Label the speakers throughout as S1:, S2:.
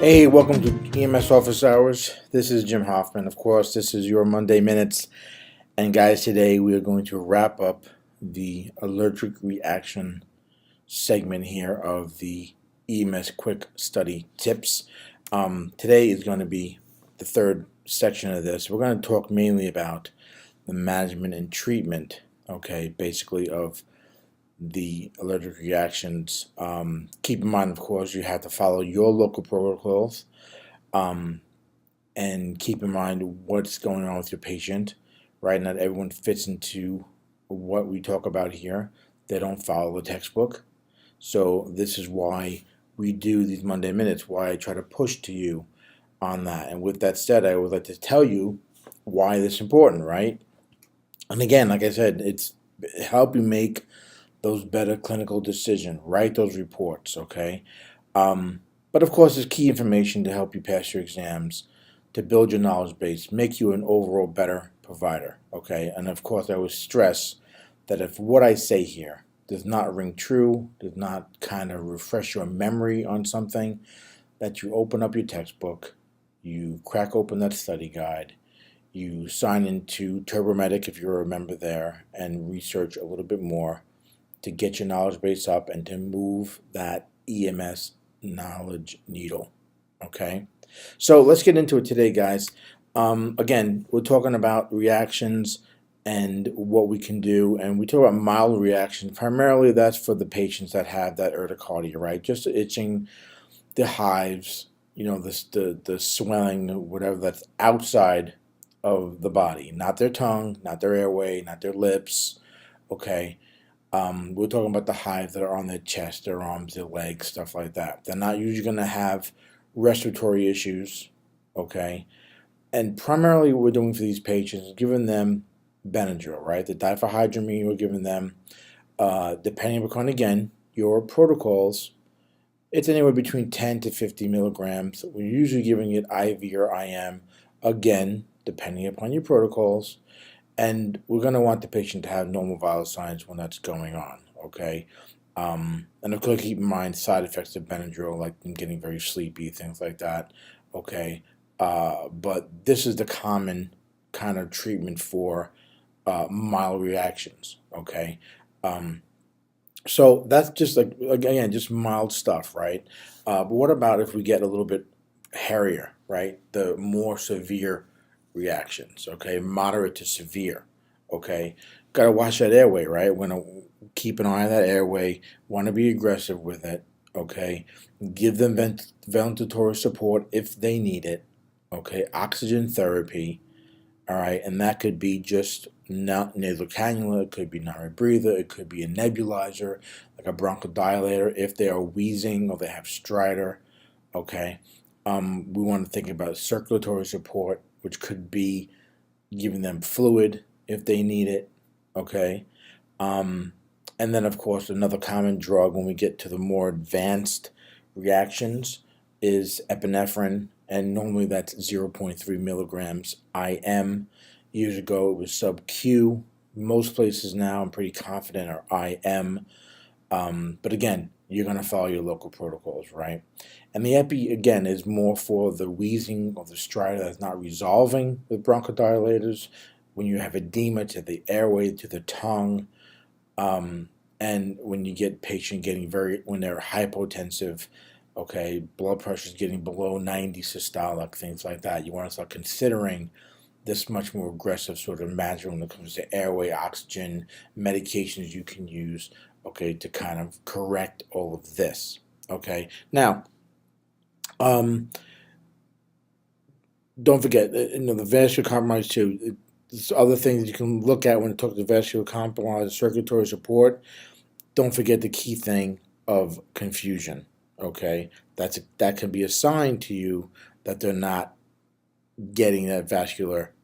S1: Hey, welcome to EMS Office Hours. This is Jim Hoffman. Of course, this is your Monday Minutes. And guys, today we are going to wrap up the allergic reaction segment here of the EMS Quick Study Tips. Today is going to be the third section of this. We're going to talk mainly about the management and treatment, basically of the allergic reactions. Keep in mind, of course, you have to follow your local protocols, and keep in mind what's going on with your patient, right? Not everyone fits into what we talk about here. They don't follow the textbook. So this is why we do these Monday Minutes, why I try to push to you on that. And with that said, I would like to tell you why this is important, right? And again, like I said, it's help you make those better clinical decisions, write those reports, okay? But of course, there's key information to help you pass your exams, to build your knowledge base, make you an overall better provider, okay? And of course, I always stress that if what I say here does not ring true, does not kind of refresh your memory on something, that you open up your textbook, you crack open that study guide, you sign into TurboMedic if you're a member there, and research a little bit more to get your knowledge base up and to move that EMS knowledge needle, okay? So let's get into it today, guys. Again, we're talking about reactions and what we can do, and we talk about mild reactions. Primarily, that's for the patients that have that urticaria, right? Just itching, the hives, the swelling, whatever that's outside of the body, not their tongue, not their airway, not their lips, okay? We're talking about the hives that are on their chest, their arms, their legs, stuff like that. They're not usually going to have respiratory issues, okay? And primarily what we're doing for these patients is giving them Benadryl, right? The diphenhydramine we're giving them, depending upon, again, your protocols, it's anywhere between 10 to 50 milligrams. We're usually giving it IV or IM, again, depending upon your protocols. And we're going to want the patient to have normal vital signs when that's going on, okay? And of course, keep in mind side effects of Benadryl, like them getting very sleepy, things like that, okay? But this is the common kind of treatment for mild reactions, okay? So that's just like, again, just mild stuff, right? But what about if we get a little bit hairier, right? The more severe reactions, okay? Moderate to severe, okay? Got to watch that airway, right? Want to keep an eye on that airway, want to be aggressive with it, okay? Give them ventilatory support if they need it, okay? Oxygen therapy, all right? And that could be just nasal cannula, it could be non-rebreather, it could be a nebulizer, like a bronchodilator if they are wheezing or they have stridor, okay? We want to think about circulatory support, which could be giving them fluid if they need it, okay? And then, of course, another common drug when we get to the more advanced reactions is epinephrine, and normally that's 0.3 milligrams IM. Years ago, it was sub-Q. Most places now, I'm pretty confident, are IM. But again, you're going to follow your local protocols, right? And the epi, again, is more for the wheezing or the stridor that's not resolving with bronchodilators, when you have edema to the airway, to the tongue, and when you get patient getting when they're hypotensive, okay, blood pressure is getting below 90 systolic, things like that. You want to start considering this much more aggressive sort of management when it comes to airway, oxygen, medications you can use, okay, to kind of correct all of this, okay? Now, don't forget, the vascular compromise too. There's other things you can look at when it talks to vascular compromise, circulatory support. Don't forget the key thing of confusion, okay? That can be a sign to you that they're not getting that vascular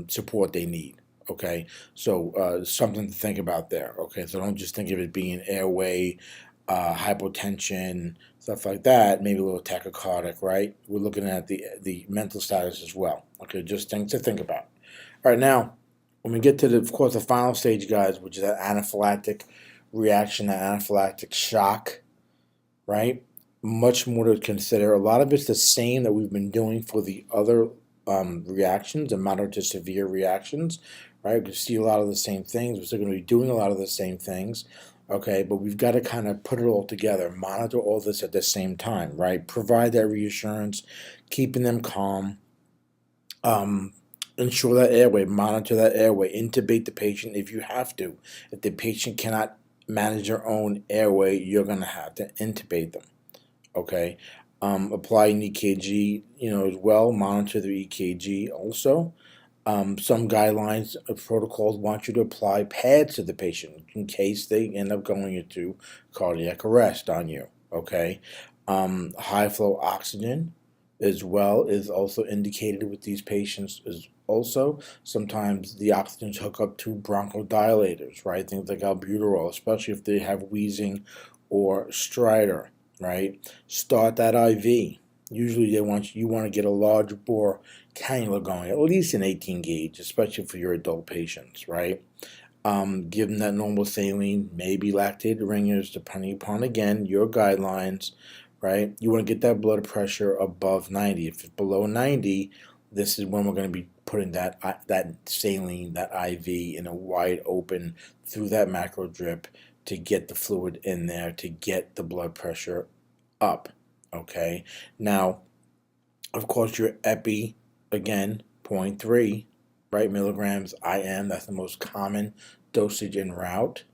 S1: support they need, okay? So something to think about there, okay? So don't just think of it being airway, hypotension, stuff like that, maybe a little tachycardic, right? We're looking at the mental status as well, okay? Just things to think about. All right, now, when we get to, of course, the final stage, guys, which is that anaphylactic reaction, that anaphylactic shock, right? much more to consider. A lot of it's the same that we've been doing for the other reactions, and moderate to severe reactions, right? We see a lot of the same things. We're still going to be doing a lot of the same things, okay? But we've got to kind of put it all together, monitor all this at the same time, right? Provide that reassurance, keeping them calm, ensure that airway, monitor that airway, intubate the patient if you have to. If the patient cannot manage their own airway, you're going to have to intubate them, okay? Apply an EKG, as well. Monitor the EKG also. Some guidelines of protocols want you to apply pads to the patient in case they end up going into cardiac arrest on you, okay? High flow oxygen as well is also indicated with these patients as also. Sometimes the oxygens hook up to bronchodilators, right? Things like albuterol, especially if they have wheezing or stridor, right? Start that IV. Usually you want to get a large bore cannula going, at least an 18 gauge, especially for your adult patients, right? Give them that normal saline, maybe lactated ringers, depending upon, again, your guidelines, right? You want to get that blood pressure above 90. If it's below 90, this is when we're going to be putting that saline, that IV, in a wide open through that macro drip to get the fluid in there, to get the blood pressure up, okay? Now, of course, your epi, again, 0.3, right, milligrams IM. That's the most common dosage and route,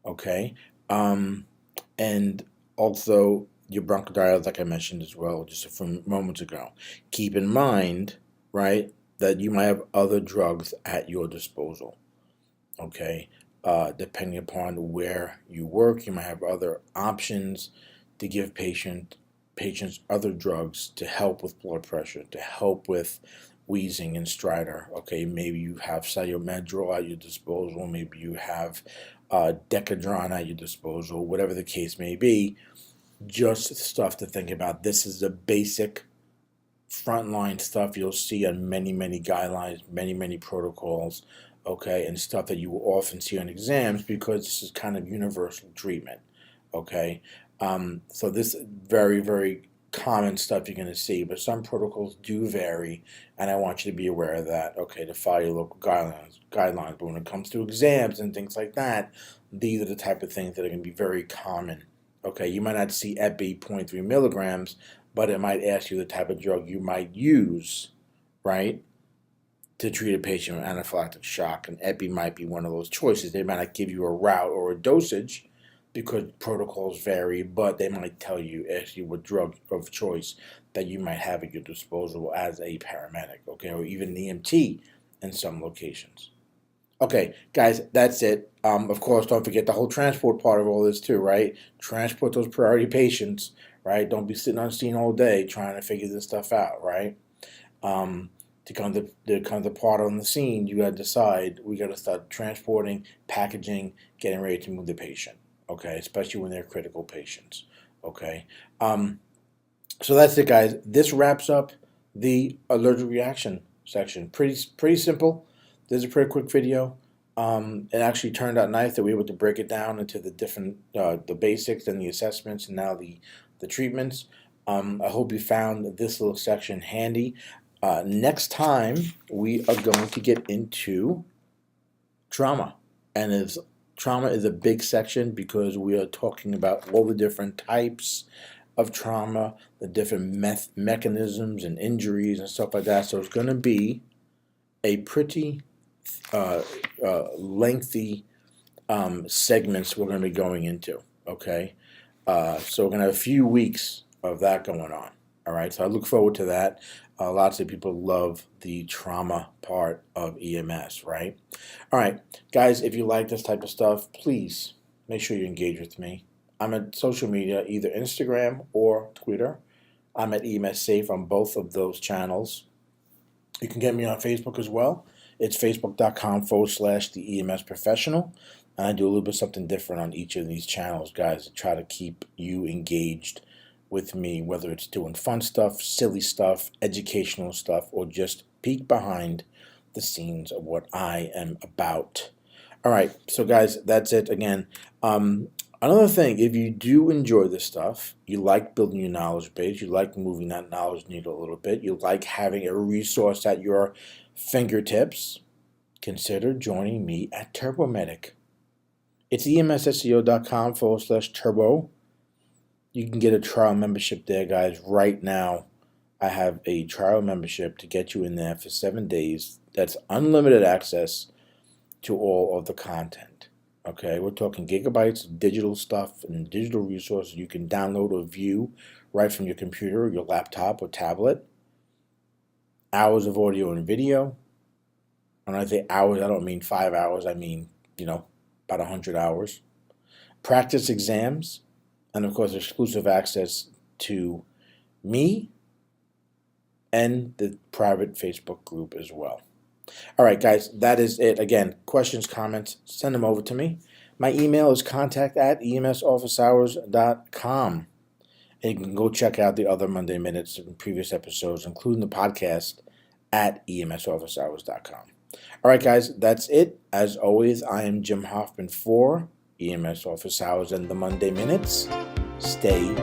S1: okay? And also your bronchodilators, like I mentioned as well just a few moments ago. Keep in mind, right, that you might have other drugs at your disposal, okay? Depending upon where you work, you might have other options to give patients other drugs to help with blood pressure, to help with wheezing and stridor. Okay, maybe you have salumedrol at your disposal, maybe you have Decadron at your disposal, whatever the case may be. Just stuff to think about. This is the basic frontline stuff you'll see on many guidelines, many protocols, okay, and stuff that you will often see on exams, because this is kind of universal treatment, okay? So this is very common stuff you're going to see, but some protocols do vary, and I want you to be aware of that, okay, to follow your local guidelines. But when it comes to exams and things like that, these are the type of things that are going to be very common, okay? You might not see epi 0.3 milligrams, but it might ask you the type of drug you might use, right, to treat a patient with anaphylactic shock, and epi might be one of those choices. They might not give you a route or a dosage because protocols vary, but they might tell you, ask you what drug of choice that you might have at your disposal as a paramedic, okay, or even an EMT in some locations. Okay, guys, that's it. Of course, don't forget the whole transport part of all this too, right? Transport those priority patients, right? Don't be sitting on scene all day trying to figure this stuff out, right? To come to part on the scene, you got to decide, we got to start transporting, packaging, getting ready to move the patient, okay? Especially when they're critical patients, okay? So that's it, guys. This wraps up the allergic reaction section. Pretty simple. This is a pretty quick video. It actually turned out nice that we were able to break it down into the different, the basics and the assessments, and now the treatments. I hope you found this little section handy. Next time, we are going to get into trauma. And trauma is a big section because we are talking about all the different types of trauma, the different mechanisms and injuries and stuff like that. So it's going to be a pretty lengthy segments we're going to be going into, okay? So we're going to have a few weeks of that going on, all right? So I look forward to that. Lots of people love the trauma part of EMS, right? All right, guys, if you like this type of stuff, please make sure you engage with me. I'm at social media, either Instagram or Twitter. I'm at EMS Safe on both of those channels. You can get me on Facebook as well. It's facebook.com/the EMS professional. And I do a little bit something different on each of these channels, guys, to try to keep you engaged with me, whether it's doing fun stuff, silly stuff, educational stuff, or just peek behind the scenes of what I am about. All right, so guys, that's it. Again, Another thing, if you do enjoy this stuff, you like building your knowledge base, you like moving that knowledge needle a little bit, you like having a resource at your fingertips, consider joining me at TurboMedic. It's emsseo.com/turbo. You can get a trial membership there, guys. Right now, I have a trial membership to get you in there for 7 days. That's unlimited access to all of the content. Okay, we're talking gigabytes of digital stuff and digital resources you can download or view right from your computer, your laptop, or tablet. Hours of audio and video. And when I say hours, I don't mean 5 hours. I mean, about 100 hours. Practice exams. And, of course, exclusive access to me and the private Facebook group as well. All right, guys, that is it. Again, questions, comments, send them over to me. My email is contact@emsofficehours.com. And you can go check out the other Monday Minutes and previous episodes, including the podcast, at emsofficehours.com. All right, guys, that's it. As always, I am Jim Hoffman for EMS Office Hours and the Monday Minutes. Stay